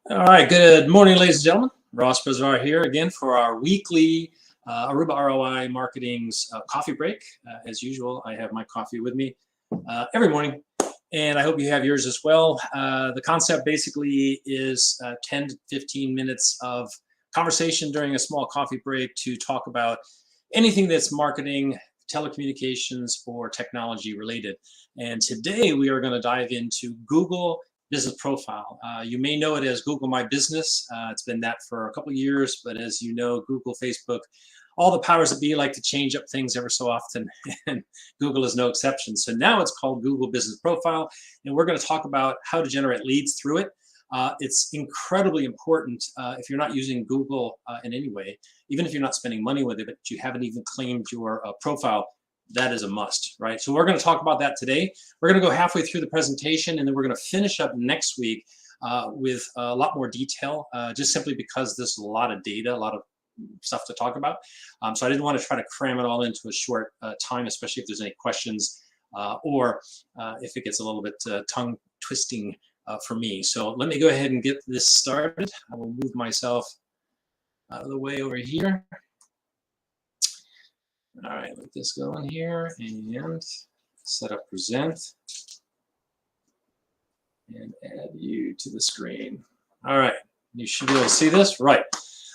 All right, good morning, ladies and gentlemen. Ross Bazar here again for our weekly Aruba ROI Marketing's coffee break. As usual, I have my coffee with me every morning, and I hope you have yours as well. The concept basically is 10 to 15 minutes of conversation during a small coffee break to talk about anything that's marketing, telecommunications, or technology related. And today we are going to dive into Google Business Profile. You may know it as Google My Business. It's been that for a couple of years, but as you know, Google, Facebook, all the powers that be like to change up things ever so often, and Google is no exception. So now it's called Google Business Profile, and we're going to talk about how to generate leads through it. It's incredibly important if you're not using Google in any way, even if you're not spending money with it, but you haven't even claimed your profile. That is a must, right? So we're going to talk about that today. We're going to go halfway through the presentation, and then we're going to finish up next week with a lot more detail, just simply because there's a lot of data, a lot of stuff to talk about. So I didn't want to try to cram it all into a short time, especially if there's any questions or if it gets a little bit tongue twisting for me. So let me go ahead and get this started. I will move myself out of the way over here. All right, let this go in here and set up present and add you to the screen. All right, you should be able to see this, right?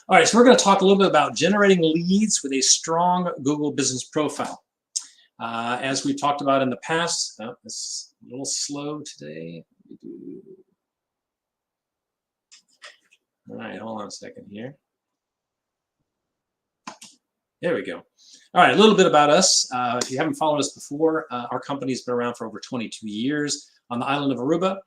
All right, so we're going to talk a little bit about generating leads with a strong Google Business Profile. As we've talked about in the past, it's a little slow today. All right, hold on a second here. There we go. All right, a little bit about us. If you haven't followed us before, our company's been around for over 22 years on the island of Aruba.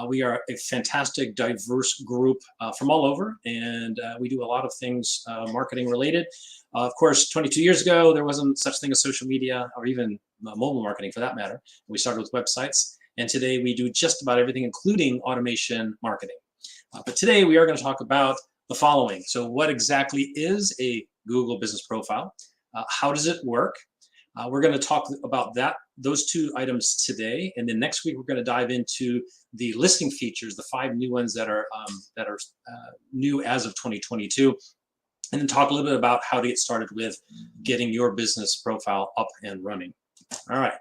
We are a fantastic, diverse group from all over, and we do a lot of things marketing related. Of course, 22 years ago, there wasn't such thing as social media or even mobile marketing for that matter. We started with websites, and today we do just about everything, including automation marketing. But today we are going to talk about the following. So what exactly is a Google Business Profile? How does it work? We're going to talk about those two items today, and then next week we're going to dive into the listing features, the 5 new ones that are new as of 2022, and then talk a little bit about how to get started with getting your business profile up and running. All right.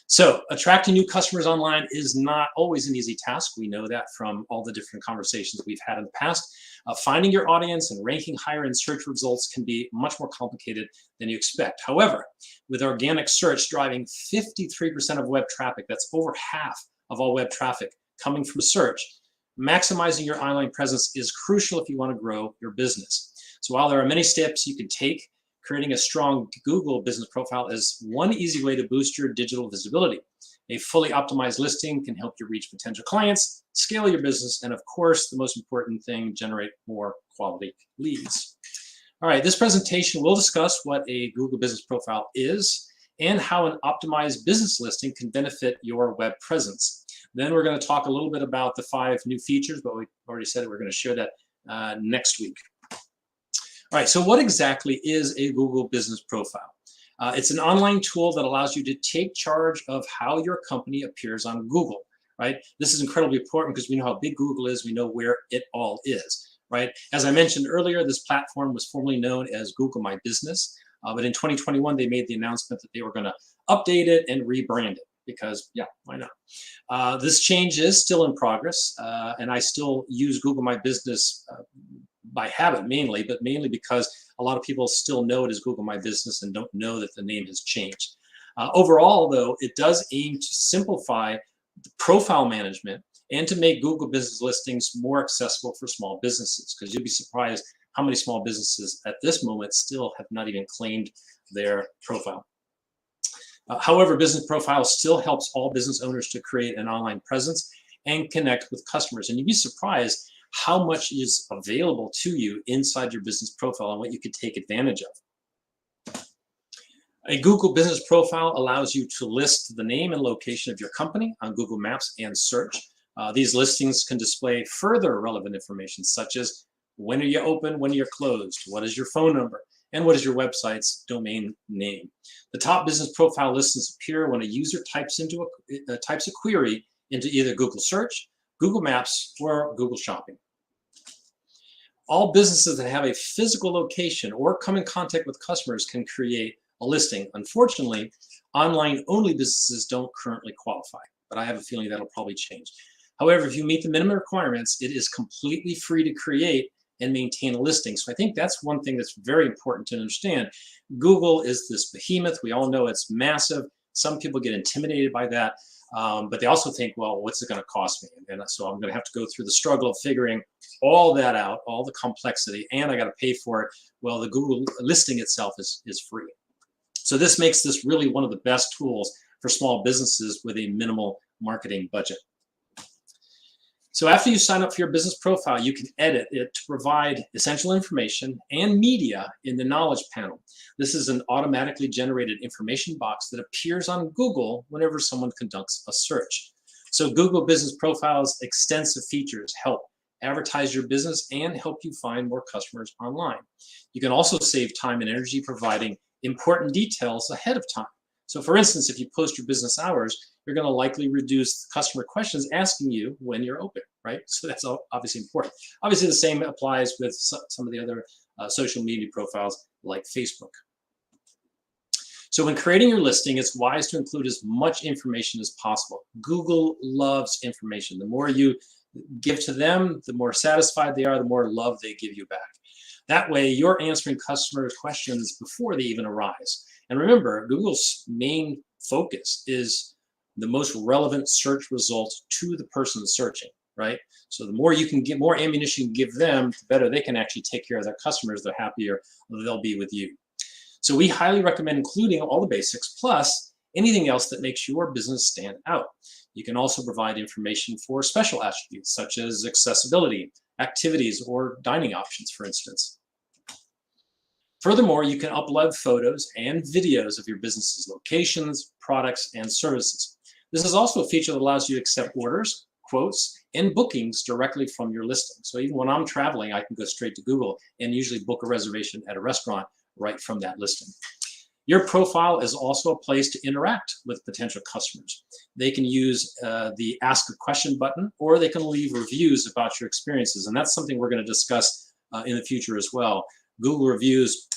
So attracting new customers online is not always an easy task. We know that from all the different conversations we've had in the past. Finding your audience and ranking higher in search results can be much more complicated than you expect. However, with organic search driving 53% of web traffic, that's over half of all web traffic coming from search, maximizing your online presence is crucial if you want to grow your business. So while there are many steps you can take, creating a strong Google Business Profile is one easy way to boost your digital visibility. A fully optimized listing can help you reach potential clients, scale your business, and of course, the most important thing, generate more quality leads. All right, this presentation will discuss what a Google Business Profile is and how an optimized business listing can benefit your web presence. Then we're going to talk a little bit about the 5 new features, but we already said that we're going to share that next week. All right, so what exactly is a Google Business Profile? It's an online tool that allows you to take charge of how your company appears on Google, right? This is incredibly important because we know how big Google is, we know where it all is, right? As I mentioned earlier, this platform was formerly known as Google My Business, but in 2021, they made the announcement that they were going to update it and rebrand it because, yeah, why not? This change is still in progress, and I still use Google My Business by habit mainly, but mainly because a lot of people still know it as Google My Business and don't know that the name has changed. Overall, though, it does aim to simplify the profile management and to make Google business listings more accessible for small businesses, because you'll be surprised how many small businesses at this moment still have not even claimed their profile. However, Business Profile still helps all business owners to create an online presence and connect with customers. And you'd be surprised how much is available to you inside your business profile and what you could take advantage of. A Google Business Profile allows you to list the name and location of your company on Google Maps and search. These listings can display further relevant information such as when are you open, when you're closed, what is your phone number, and what is your website's domain name. The top business profile listings appear when a user types a query into either Google Search, Google Maps, or Google Shopping. All businesses that have a physical location or come in contact with customers can create a listing. Unfortunately, online-only businesses don't currently qualify, but I have a feeling that'll probably change. However, if you meet the minimum requirements, it is completely free to create and maintain a listing. So I think that's one thing that's very important to understand. Google is this behemoth. We all know it's massive. Some people get intimidated by that, but they also think, well, what's it going to cost me? And so I'm going to have to go through the struggle of figuring all that out, all the complexity, and I got to pay for it. Well, the Google listing itself is free. So this makes this really one of the best tools for small businesses with a minimal marketing budget. So after you sign up for your business profile, you can edit it to provide essential information and media in the knowledge panel. This is an automatically generated information box that appears on Google whenever someone conducts a search. So Google Business Profile's extensive features help advertise your business and help you find more customers online. You can also save time and energy providing important details ahead of time. So for instance, if you post your business hours, you're going to likely reduce customer questions asking you when you're open, right? So that's obviously important. Obviously, the same applies with some of the other social media profiles like Facebook. So when creating your listing, it's wise to include as much information as possible. Google loves information. The more you give to them, the more satisfied they are, the more love they give you back. That way, you're answering customers' questions before they even arise. And remember, Google's main focus is the most relevant search results to the person searching, right? So the more you can get, more ammunition you can give them, the better they can actually take care of their customers, the happier they'll be with you. So we highly recommend including all the basics plus anything else that makes your business stand out. You can also provide information for special attributes such as accessibility, activities, or dining options, for instance. Furthermore, you can upload photos and videos of your business's locations, products, and services. This is also a feature that allows you to accept orders, quotes, and bookings directly from your listing. So even when I'm traveling, I can go straight to Google and usually book a reservation at a restaurant right from that listing. Your profile is also a place to interact with potential customers. They can use the Ask a Question button, or they can leave reviews about your experiences. And that's something we're going to discuss in the future as well. Google reviews,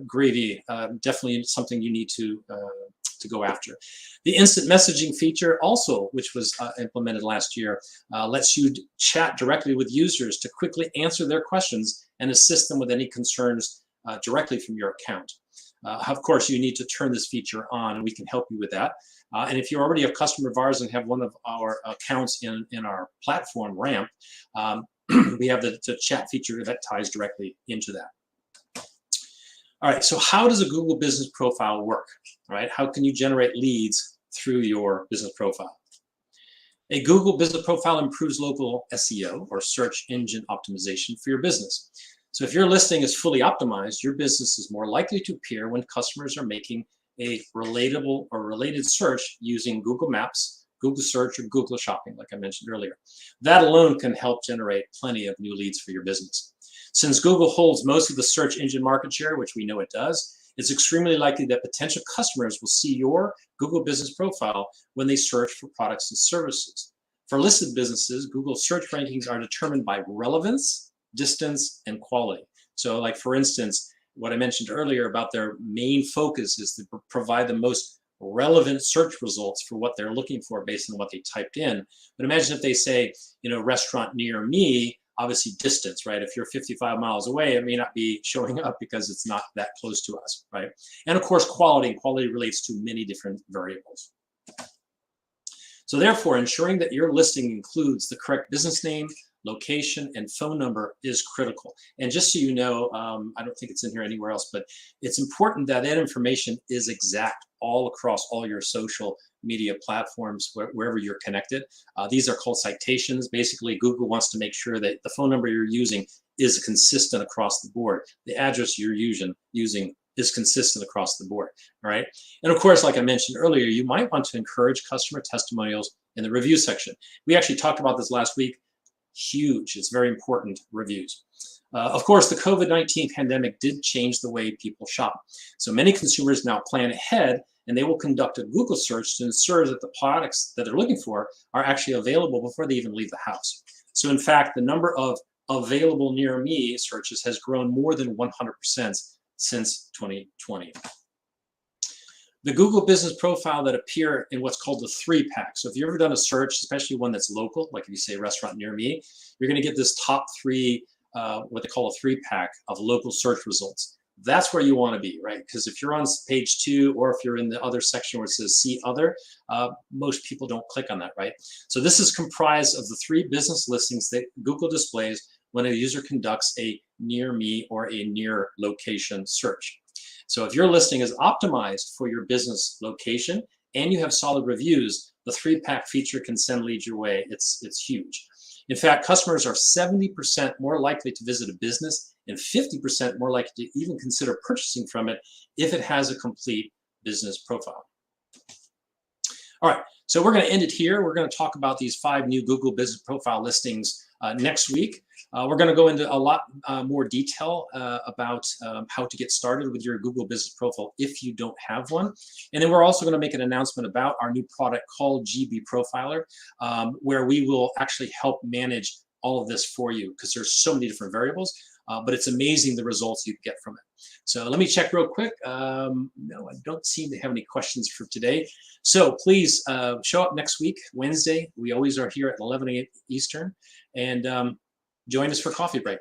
gravy, definitely something you need to go after. The instant messaging feature also, which was implemented last year, lets you chat directly with users to quickly answer their questions and assist them with any concerns directly from your account. Of course, you need to turn this feature on, and we can help you with that. And if you're already a customer of ours and have one of our accounts in our platform, Ramp, we have the chat feature that ties directly into that. All right, so how does a Google Business Profile work, right? How can you generate leads through your business profile? A Google Business Profile improves local SEO, or search engine optimization, for your business. So if your listing is fully optimized, your business is more likely to appear when customers are making a relatable or related search using Google Maps, Google Search, or Google Shopping, like I mentioned earlier. That alone can help generate plenty of new leads for your business. Since Google holds most of the search engine market share, which we know it does, it's extremely likely that potential customers will see your Google Business Profile when they search for products and services. For listed businesses, Google search rankings are determined by relevance, distance, and quality. So like, for instance, what I mentioned earlier about their main focus is to provide the most relevant search results for what they're looking for based on what they typed in. But imagine if they say, you know, restaurant near me, obviously distance, right? If you're 55 miles away, it may not be showing up because it's not that close to us, right? And of course, quality. Quality relates to many different variables. So therefore, ensuring that your listing includes the correct business name, location, and phone number is critical. And just so you know, I don't think it's in here anywhere else, but it's important that that information is exact all across all your social media platforms, wherever you're connected. These are called citations. Basically, Google wants to make sure that the phone number you're using is consistent across the board. The address you're using is consistent across the board, all right? And of course, like I mentioned earlier, you might want to encourage customer testimonials in the review section. We actually talked about this last week. Huge, it's very important, reviews. Of course, the COVID-19 pandemic did change the way people shop. So many consumers now plan ahead, and they will conduct a Google search to ensure that the products that they're looking for are actually available before they even leave the house. So in fact, the number of available near me searches has grown more than 100% since 2020. The Google business profile that appear in what's called the 3-pack. So if you've ever done a search, especially one that's local, like if you say restaurant near me, you're going to get this top 3, what they call a 3-pack of local search results. That's where you want to be, right? Because if you're on page 2, or if you're in the other section where it says see other, most people don't click on that, right? So this is comprised of the 3 business listings that Google displays when a user conducts a near me or a near location search. So if your listing is optimized for your business location and you have solid reviews, the 3-pack feature can send leads your way. It's huge. In fact, customers are 70% more likely to visit a business and 50% more likely to even consider purchasing from it if it has a complete business profile. All right, so we're going to end it here. We're going to talk about these 5 new Google business profile listings next week. We're going to go into a lot more detail about how to get started with your Google business profile if you don't have one. And then we're also going to make an announcement about our new product called GB Profiler, where we will actually help manage all of this for you, because there's so many different variables, but it's amazing the results you get from it. So let me check real quick. No, I don't seem to have any questions for today. So please show up next week, Wednesday. We always are here at 11 a.m. Eastern. And join us for coffee break.